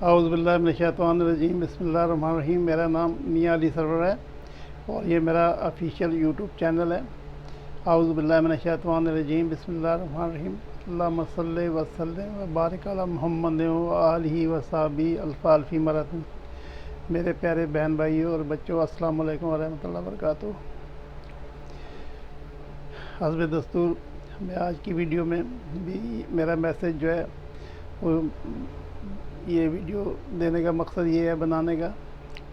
اعوذ باللہ من الشیطان الرجیم، بسم اللہ الرحمن الرحیم۔ میرا نام میاں علی سرور ہے اور یہ میرا آفیشیل یوٹیوب چینل ہے۔ اعوذ باللہ من الشیطان الرجیم، بسم اللہ الرحمن الرحیم۔ اللہم صلی وسلم وبارک علی محمد و آلہ و صحبہ الف مرۃ۔ میرے پیارے بہن بھائیوں اور بچوں، السلام علیکم ورحمۃ اللہ وبرکاتہ۔ حسب دستور میں آج کی ویڈیو میں بھی میرا میسیج جو ہے وہ یہ ویڈیو دینے کا مقصد یہ ہے بنانے کا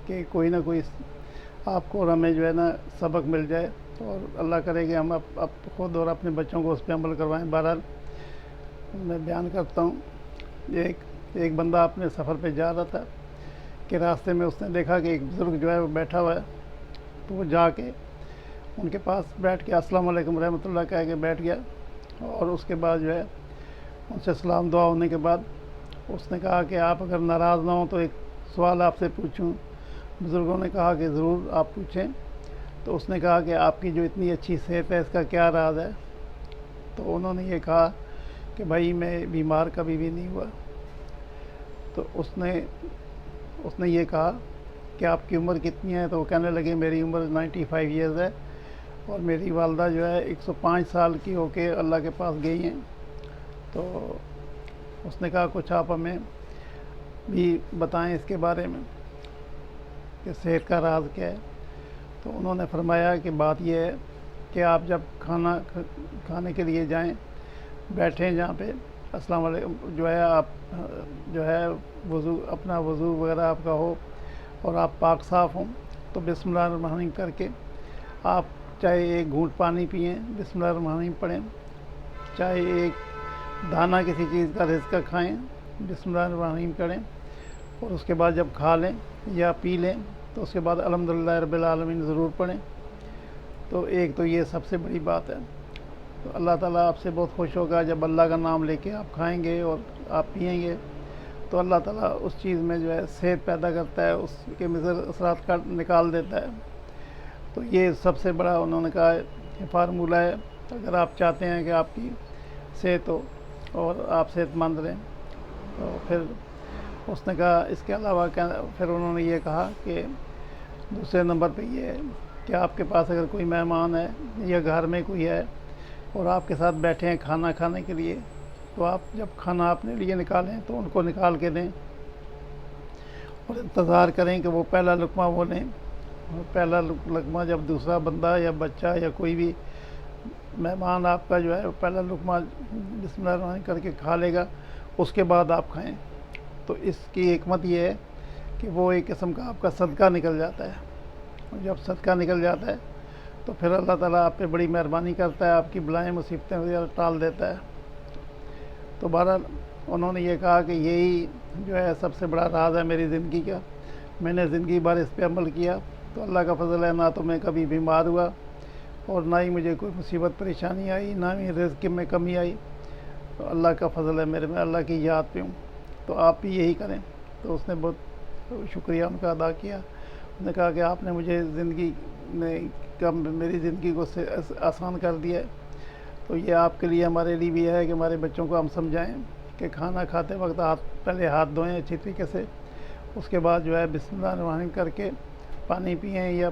کہ کوئی نہ کوئی آپ کو اور ہمیں جو ہے نا سبق مل جائے، اور اللہ کرے کہ ہم اب خود اور اپنے بچوں کو اس پہ عمل کروائیں۔ بہرحال میں بیان کرتا ہوں، ایک بندہ اپنے سفر پہ جا رہا تھا کہ راستے میں اس نے دیکھا کہ ایک بزرگ جو ہے وہ بیٹھا ہوا ہے، تو وہ جا کے ان کے پاس بیٹھ کے السلام علیکم رحمۃ اللہ کہہ کے بیٹھ گیا، اور اس کے بعد جو ہے ان سے سلام دعا ہونے کے بعد اس نے کہا کہ آپ اگر ناراض نہ ہوں تو ایک سوال آپ سے پوچھوں۔ بزرگوں نے کہا کہ ضرور آپ پوچھیں۔ تو اس نے کہا کہ آپ کی جو اتنی اچھی صحت ہے اس کا کیا راز ہے؟ تو انہوں نے یہ کہا کہ بھائی میں بیمار کبھی بھی نہیں ہوا۔ تو اس نے یہ کہا کہ آپ کی عمر کتنی ہے؟ تو وہ کہنے لگے میری عمر 95 ایئرز ہے، اور میری والدہ جو ہے 105 سال کی ہو کے اللہ کے پاس گئی ہیں۔ تو اس نے کہا کچھ آپ ہمیں بھی بتائیں اس کے بارے میں کہ صحت کا راز کیا ہے۔ تو انہوں نے فرمایا کہ بات یہ ہے کہ آپ جب کھانے کے لیے جائیں، بیٹھیں جہاں پہ، السلام علیکم جو ہے آپ جو ہے اپنا وضو وغیرہ آپ کا ہو اور آپ پاک صاف ہوں، تو بسم اللہ الرحمن الرحیم کر کے آپ چاہے ایک گھونٹ پانی پئیں، بسم اللہ الرحمن الرحیم پڑھیں، چاہے ایک دانہ کسی چیز کا رزق کھائیں، بسم اللہ الرحمن الرحیم کریں، اور اس کے بعد جب کھا لیں یا پی لیں تو اس کے بعد الحمدللہ رب العالمین ضرور پڑھیں۔ تو ایک تو یہ سب سے بڑی بات ہے۔ تو اللہ تعالیٰ آپ سے بہت خوش ہوگا جب اللہ کا نام لے کے آپ کھائیں گے اور آپ پئیں گے، تو اللہ تعالیٰ اس چیز میں جو ہے صحت پیدا کرتا ہے، اس کے مضر اثرات نکال دیتا ہے۔ تو یہ سب سے بڑا انہوں نے کہا فارمولہ ہے اگر آپ چاہتے ہیں کہ آپ کی صحت ہو اور آپ صحت مند رہیں۔ تو پھر اس نے کہا اس کے علاوہ پھر انہوں نے یہ کہا کہ دوسرے نمبر پہ یہ ہے کہ آپ کے پاس اگر کوئی مہمان ہے یا گھر میں کوئی ہے اور آپ کے ساتھ بیٹھے ہیں کھانا کھانے کے لیے، تو آپ جب کھانا اپنے لیے نکالیں تو ان کو نکال کے دیں اور انتظار کریں کہ وہ پہلا لقمہ وہ لیں۔ پہلا لقمہ جب دوسرا بندہ یا بچہ یا کوئی بھی مہمان آپ کا جو ہے پہلا لقمہ بسم اللہ الرحمن کر کے کھا لے گا، اس کے بعد آپ کھائیں۔ تو اس کی حکمت یہ ہے کہ وہ ایک قسم کا آپ کا صدقہ نکل جاتا ہے، اور جب صدقہ نکل جاتا ہے تو پھر اللہ تعالیٰ آپ پہ بڑی مہربانی کرتا ہے، آپ کی بلائیں مصیبتیں وغیرہ ٹال دیتا ہے۔ تو بہرحال انہوں نے یہ کہا کہ یہی جو ہے سب سے بڑا راز ہے میری زندگی کا۔ میں نے زندگی بھر اس پہ عمل کیا تو اللہ کا فضل ہے، نہ تو میں کبھی بیمار ہوا اور نہ ہی مجھے کوئی مصیبت پریشانی آئی، نہ ہی رزق میں کمی آئی۔ تو اللہ کا فضل ہے میرے میں، اللہ کی یاد پہ ہوں۔ تو آپ بھی یہی کریں۔ تو اس نے بہت شکریہ ان کا ادا کیا۔ اس نے کہا کہ آپ نے مجھے میری زندگی کو آسان کر دیا ہے۔ تو یہ آپ کے لیے ہمارے لیے بھی ہے کہ ہمارے بچوں کو ہم سمجھائیں کہ کھانا کھاتے وقت پہلے ہاتھ دھوئیں اچھی طریقے سے، اس کے بعد جو ہے بسم اللہ الرحمن الرحیم کر کے پانی پئیں، یا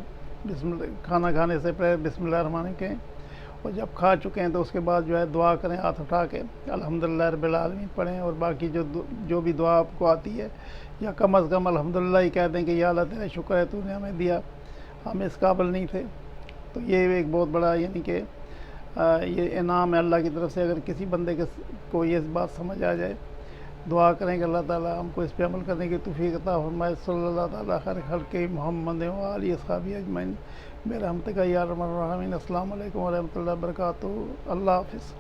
کھانا کھانے سے پہلے بسم اللہ الرحمن الرحیم کہیں، اور جب کھا چکے ہیں تو اس کے بعد جو ہے دعا کریں ہاتھ اٹھا کے، الحمدللہ رب العالمین پڑھیں، اور باقی جو بھی دعا آپ کو آتی ہے، یا کم از کم الحمدللہ ہی کہہ دیں کہ یا اللہ تیرا شکر ہے تو نے ہمیں دیا، ہم اس قابل نہیں تھے۔ تو یہ ایک بہت بڑا یعنی کہ یہ انعام ہے اللہ کی طرف سے، اگر کسی بندے کو یہ بات سمجھ آ جائے۔ دعا کریں کہ اللہ تعالیٰ ہم کو اس پہ عمل کرنے کی توفیق عطا فرمائے۔ صلی اللہ تعالیٰ خیر خلق محمد و آلہ اصحابہ اجمعین برحمتک یا ارحم الراحمین۔ السلام علیکم ورحمۃ اللہ وبرکاتہ۔ اللہ حافظ۔